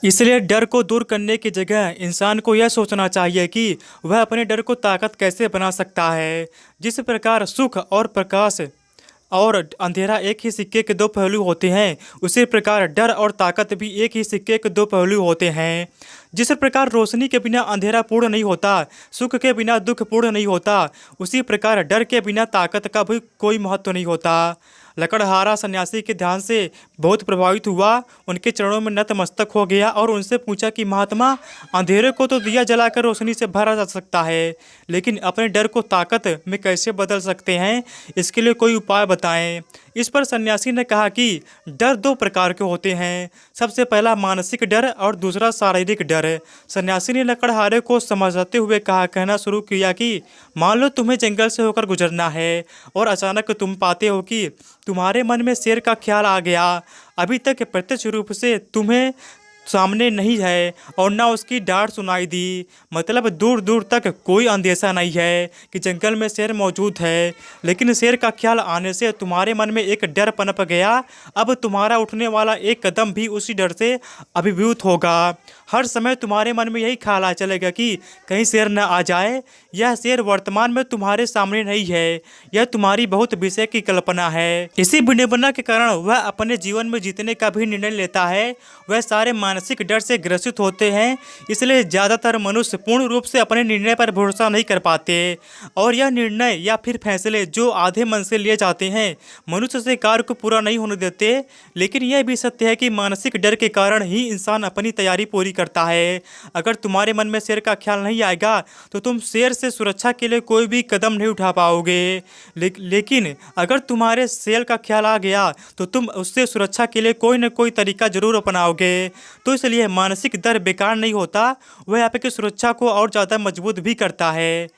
इसलिए डर को दूर करने की जगह इंसान को यह सोचना चाहिए कि वह अपने डर को ताकत कैसे बना सकता है। जिस प्रकार सुख और प्रकाश और अंधेरा एक ही सिक्के के दो पहलू होते हैं, उसी प्रकार डर और ताकत भी एक ही सिक्के के दो पहलू होते हैं। जिस प्रकार रोशनी के बिना अंधेरा पूर्ण नहीं होता, सुख के बिना दुख पूर्ण नहीं होता, उसी प्रकार डर के बिना ताकत का भी कोई महत्व नहीं होता। लकड़हारा सन्यासी के ध्यान से बहुत प्रभावित हुआ, उनके चरणों में नतमस्तक हो गया और उनसे पूछा कि महात्मा, अंधेरे को तो दिया जलाकर रोशनी से भरा जा सकता है, लेकिन अपने डर को ताकत में कैसे बदल सकते हैं? इसके लिए कोई उपाय बताएं। इस पर सन्यासी ने कहा कि डर दो प्रकार के होते हैं, सबसे पहला मानसिक डर और दूसरा शारीरिक डर। सन्यासी ने लकड़हारे को समझाते हुए कहना शुरू किया कि मान लो तुम्हें जंगल से होकर गुजरना है और अचानक तुम पाते हो कि तुम्हारे मन में शेर का ख्याल आ गया। अभी तक प्रत्यक्ष रूप से तुम्हें सामने नहीं है और ना उसकी डांट सुनाई दी, मतलब दूर दूर तक कोई अंदेशा नहीं है कि जंगल में शेर मौजूद है, लेकिन शेर का ख्याल आने से तुम्हारे मन में एक डर पनप गया। अब तुम्हारा उठने वाला एक कदम भी उसी डर से अभिभूत होगा। हर समय तुम्हारे मन में यही ख्याल आ चलेगा कि कहीं शेर न आ जाए। यह शेर वर्तमान में तुम्हारे सामने नहीं है, यह तुम्हारी बहुत विषय की कल्पना है। इसी विडंबना के कारण वह अपने जीवन में जीतने का भी निर्णय लेता है। वह सारे मानसिक डर से ग्रसित होते हैं, इसलिए ज़्यादातर मनुष्य पूर्ण रूप से अपने निर्णय पर भरोसा नहीं कर पाते और यह निर्णय या फिर फैसले जो आधे मन से लिए जाते हैं, मनुष्य से कार्य को पूरा नहीं होने देते। लेकिन यह भी सत्य है कि मानसिक डर के कारण ही इंसान अपनी तैयारी पूरी करता है। अगर तुम्हारे मन में शेर का ख्याल नहीं आएगा तो तुम शेर से सुरक्षा के लिए कोई भी कदम नहीं उठा पाओगे। लेकिन अगर तुम्हारे शेर का ख्याल आ गया तो तुम उससे सुरक्षा के लिए कोई न कोई तरीका जरूर अपनाओगे। तो इसलिए मानसिक डर बेकार नहीं होता, वह आपकी सुरक्षा को और ज़्यादा मजबूत भी करता है।